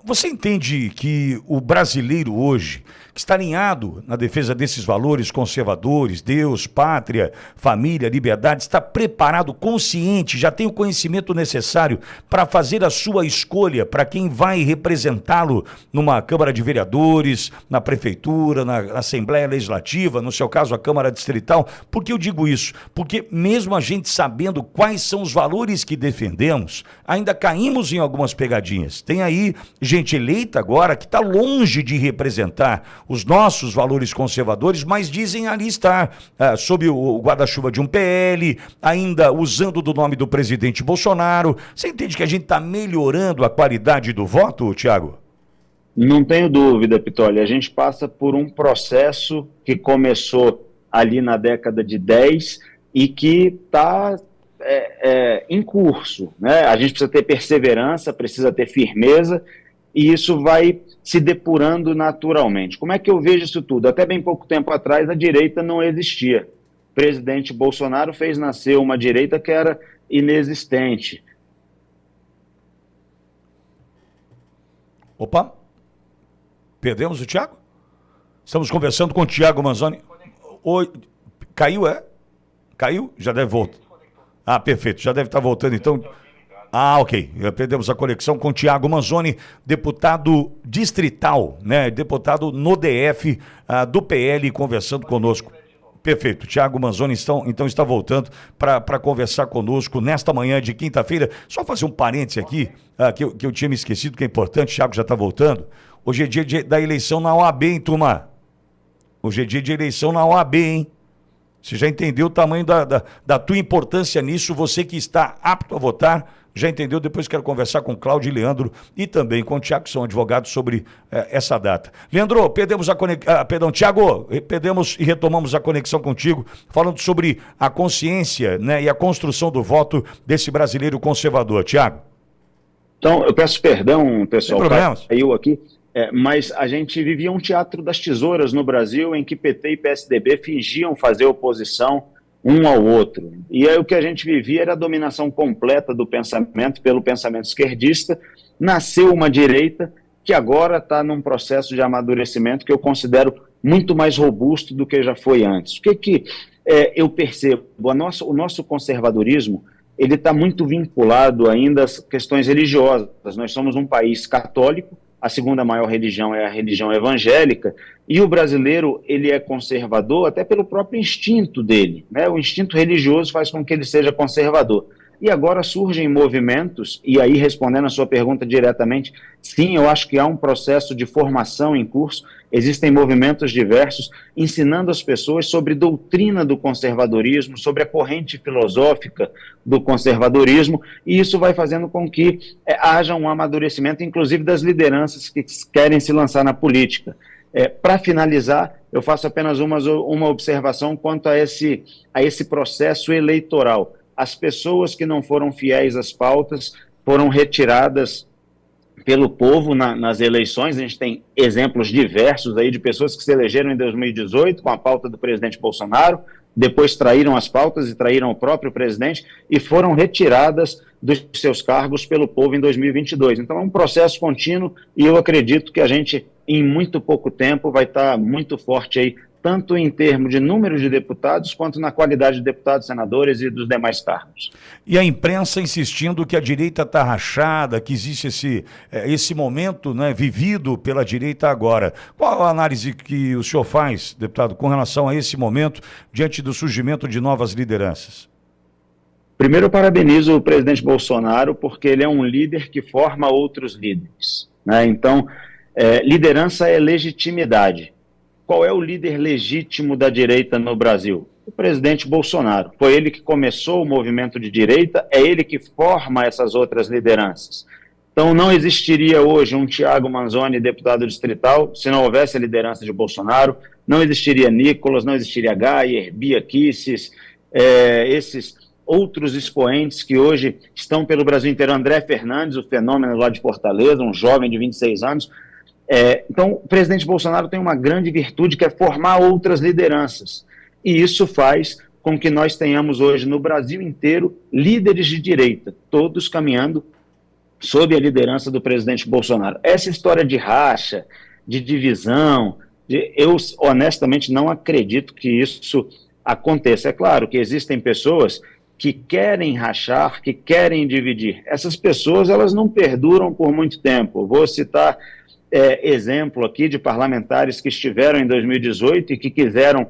Você entende que o brasileiro hoje, que está alinhado na defesa desses valores conservadores, Deus, pátria, família, liberdade, está preparado, consciente, já tem o conhecimento necessário para fazer a sua escolha para quem vai representá-lo numa Câmara de Vereadores, na Prefeitura, na Assembleia Legislativa, no seu caso a Câmara Distrital? Por que eu digo isso? Porque mesmo a gente sabendo quais são os valores que defendemos, ainda caímos em algumas pegadinhas. Tem aí gente eleita agora que está longe de representar os nossos valores conservadores, mas dizem ali estar sob o guarda-chuva de um PL, ainda usando do nome do presidente Bolsonaro. Você entende que a gente está melhorando a qualidade do voto, Tiago? Não tenho dúvida, Pitoli. A gente passa por um processo que começou ali na década de 10 e que está em curso, né? A gente precisa ter perseverança, precisa ter firmeza, e isso vai se depurando naturalmente. Como é que eu vejo isso tudo? Até bem pouco tempo atrás, a direita não existia. O presidente Bolsonaro fez nascer uma direita que era inexistente. Opa, perdemos o Tiago? Estamos conversando com o Tiago Manzoni. Oi, caiu, é? Caiu? Já deve voltar. Ah, perfeito, já deve estar voltando então. Ah, ok. Perdemos a conexão com o Tiago Manzoni, deputado distrital, né? Deputado no DF do PL, conversando conosco. Perfeito. Tiago Manzoni então está voltando para conversar conosco nesta manhã de quinta-feira. Só fazer um parêntese aqui, que eu tinha me esquecido, que é importante, o Tiago já está voltando. Hoje é dia da eleição na OAB, hein, turma? Hoje é dia de eleição na OAB, hein? Você já entendeu o tamanho da tua importância nisso, você que está apto a votar, já entendeu? Depois quero conversar com Cláudio e Leandro e também com o Tiago, que são advogados, sobre essa data. Leandro, perdemos a conexão, Tiago, perdemos e retomamos a conexão contigo, falando sobre a consciência, né, e a construção do voto desse brasileiro conservador. Tiago. Então, eu peço perdão, pessoal, caiu aqui. Mas a gente vivia um teatro das tesouras no Brasil, em que PT e PSDB fingiam fazer oposição um ao outro. E aí o que a gente vivia era a dominação completa do pensamento pelo pensamento esquerdista. Nasceu uma direita que agora está num processo de amadurecimento que eu considero muito mais robusto do que já foi antes. O que eu percebo? O nosso conservadorismo ele está muito vinculado ainda às questões religiosas. Nós somos um país católico, a segunda maior religião é a religião evangélica, e o brasileiro ele é conservador até pelo próprio instinto dele, né? O instinto religioso faz com que ele seja conservador. E agora surgem movimentos, e aí respondendo a sua pergunta diretamente, sim, eu acho que há um processo de formação em curso, existem movimentos diversos ensinando as pessoas sobre doutrina do conservadorismo, sobre a corrente filosófica do conservadorismo, e isso vai fazendo com que haja um amadurecimento, inclusive das lideranças que querem se lançar na política. Para finalizar, eu faço apenas uma observação quanto a esse processo eleitoral. As pessoas que não foram fiéis às pautas foram retiradas pelo povo nas eleições. A gente tem exemplos diversos aí de pessoas que se elegeram em 2018 com a pauta do presidente Bolsonaro, depois traíram as pautas e traíram o próprio presidente e foram retiradas dos seus cargos pelo povo em 2022. Então é um processo contínuo e eu acredito que a gente, em muito pouco tempo, vai estar muito forte aí, tanto em termos de número de deputados, quanto na qualidade de deputados, senadores e dos demais cargos. E a imprensa insistindo que a direita está rachada, que existe esse momento, né, vivido pela direita agora. Qual a análise que o senhor faz, deputado, com relação a esse momento, diante do surgimento de novas lideranças? Primeiro, eu parabenizo o presidente Bolsonaro, porque ele é um líder que forma outros líderes, né? Então, liderança é legitimidade. Qual é o líder legítimo da direita no Brasil? O presidente Bolsonaro. Foi ele que começou o movimento de direita, é ele que forma essas outras lideranças. Então não existiria hoje um Tiago Manzoni, deputado distrital, se não houvesse a liderança de Bolsonaro, não existiria Nicolas, não existiria Gayer, Bia Kicis, esses outros expoentes que hoje estão pelo Brasil inteiro. André Fernandes, o fenômeno lá de Fortaleza, um jovem de 26 anos, então, o presidente Bolsonaro tem uma grande virtude que é formar outras lideranças. E isso faz com que nós tenhamos hoje no Brasil inteiro líderes de direita, todos caminhando sob a liderança do presidente Bolsonaro. Essa história de racha, de divisão, eu honestamente não acredito que isso aconteça. É claro que existem pessoas que querem rachar, que querem dividir. Essas pessoas, elas não perduram por muito tempo. Vou citar exemplo aqui de parlamentares que estiveram em 2018 e que quiseram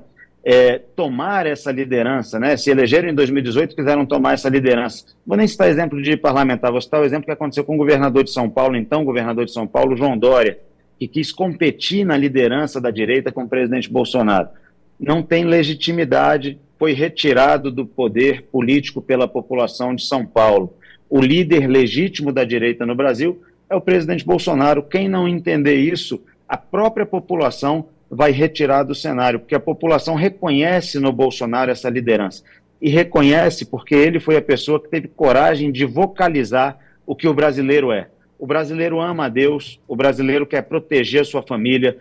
tomar essa liderança, né? Se elegeram em 2018 e quiseram tomar essa liderança. Vou nem citar exemplo de parlamentar, vou citar o exemplo que aconteceu com o governador de São Paulo, então governador de São Paulo, João Dória, que quis competir na liderança da direita com o presidente Bolsonaro. Não tem legitimidade, foi retirado do poder político pela população de São Paulo. O líder legítimo da direita no Brasil é o presidente Bolsonaro. Quem não entender isso, a própria população vai retirar do cenário, porque a população reconhece no Bolsonaro essa liderança. E reconhece porque ele foi a pessoa que teve coragem de vocalizar o que o brasileiro é. O brasileiro ama a Deus, o brasileiro quer proteger a sua família,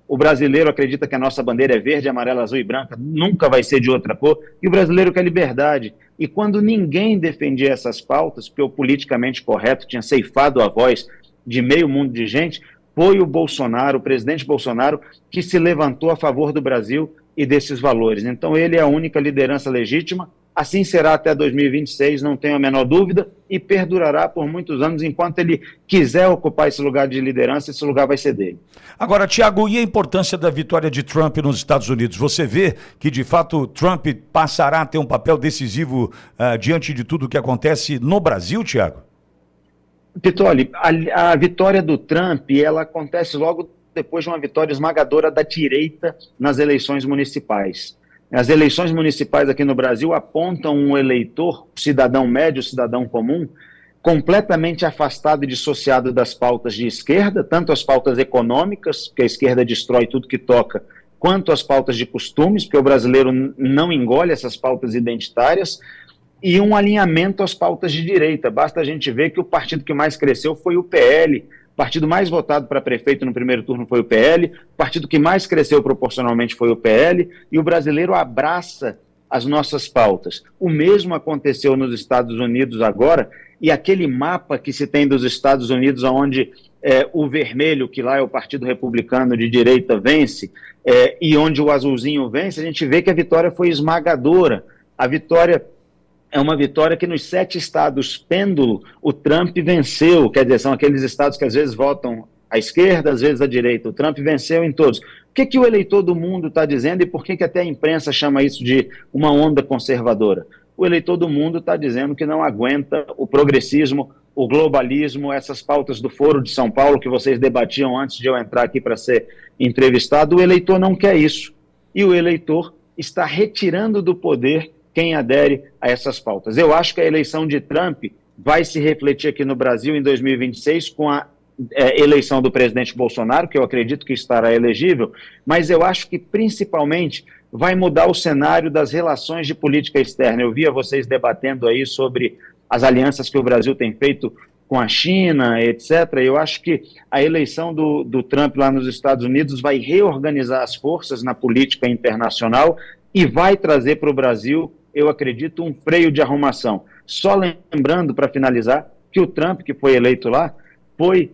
o brasileiro acredita que a nossa bandeira é verde, amarela, azul e branca, nunca vai ser de outra cor, e o brasileiro quer liberdade. E quando ninguém defendia essas pautas, porque o politicamente correto tinha ceifado a voz de meio mundo de gente, foi o Bolsonaro, o presidente Bolsonaro, que se levantou a favor do Brasil e desses valores. Então ele é a única liderança legítima, assim será até 2026, não tenho a menor dúvida, e perdurará por muitos anos. Enquanto ele quiser ocupar esse lugar de liderança, esse lugar vai ser dele. Agora, Tiago, e a importância da vitória de Trump nos Estados Unidos? Você vê que, de fato, Trump passará a ter um papel decisivo diante de tudo o que acontece no Brasil, Tiago? Pitoli, a vitória do Trump, ela acontece logo depois de uma vitória esmagadora da direita nas eleições municipais. As eleições municipais aqui no Brasil apontam um eleitor, cidadão médio, cidadão comum, completamente afastado e dissociado das pautas de esquerda, tanto as pautas econômicas, que a esquerda destrói tudo que toca, quanto as pautas de costumes, porque o brasileiro não engole essas pautas identitárias, e um alinhamento às pautas de direita. Basta a gente ver que o partido que mais cresceu foi o PL, o partido mais votado para prefeito no primeiro turno foi o PL, o partido que mais cresceu proporcionalmente foi o PL, e o brasileiro abraça as nossas pautas. O mesmo aconteceu nos Estados Unidos agora, e aquele mapa que se tem dos Estados Unidos, onde o vermelho, que lá é o Partido Republicano de direita, vence, e onde o azulzinho vence, a gente vê que a vitória foi esmagadora. A vitória é uma vitória que nos 7 estados pêndulo o Trump venceu, quer dizer, são aqueles estados que às vezes votam à esquerda, às vezes à direita. O Trump venceu em todos. O que o eleitor do mundo está dizendo e por que até a imprensa chama isso de uma onda conservadora? O eleitor do mundo está dizendo que não aguenta o progressismo, o globalismo, essas pautas do Foro de São Paulo que vocês debatiam antes de eu entrar aqui para ser entrevistado. O eleitor não quer isso. E o eleitor está retirando do poder quem adere a essas pautas. Eu acho que a eleição de Trump vai se refletir aqui no Brasil em 2026 com a eleição do presidente Bolsonaro, que eu acredito que estará elegível, mas eu acho que principalmente vai mudar o cenário das relações de política externa. Eu via vocês debatendo aí sobre as alianças que o Brasil tem feito com a China, etc. Eu acho que a eleição do Trump lá nos Estados Unidos vai reorganizar as forças na política internacional e vai trazer para o Brasil, eu acredito, um freio de arrumação. Só lembrando, para finalizar, que o Trump, que foi eleito lá, foi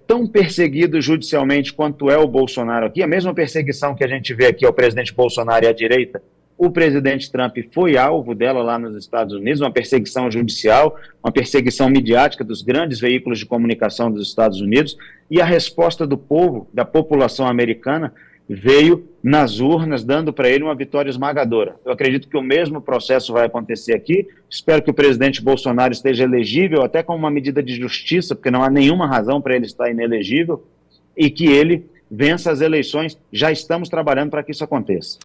tão perseguido judicialmente quanto é o Bolsonaro aqui. A mesma perseguição que a gente vê aqui ao presidente Bolsonaro e à direita, o presidente Trump foi alvo dela lá nos Estados Unidos, uma perseguição judicial, uma perseguição midiática dos grandes veículos de comunicação dos Estados Unidos, e a resposta do povo, da população americana, veio nas urnas, dando para ele uma vitória esmagadora. Eu acredito que o mesmo processo vai acontecer aqui. Espero que o presidente Bolsonaro esteja elegível, até como uma medida de justiça, porque não há nenhuma razão para ele estar inelegível, e que ele vença as eleições. Já estamos trabalhando para que isso aconteça.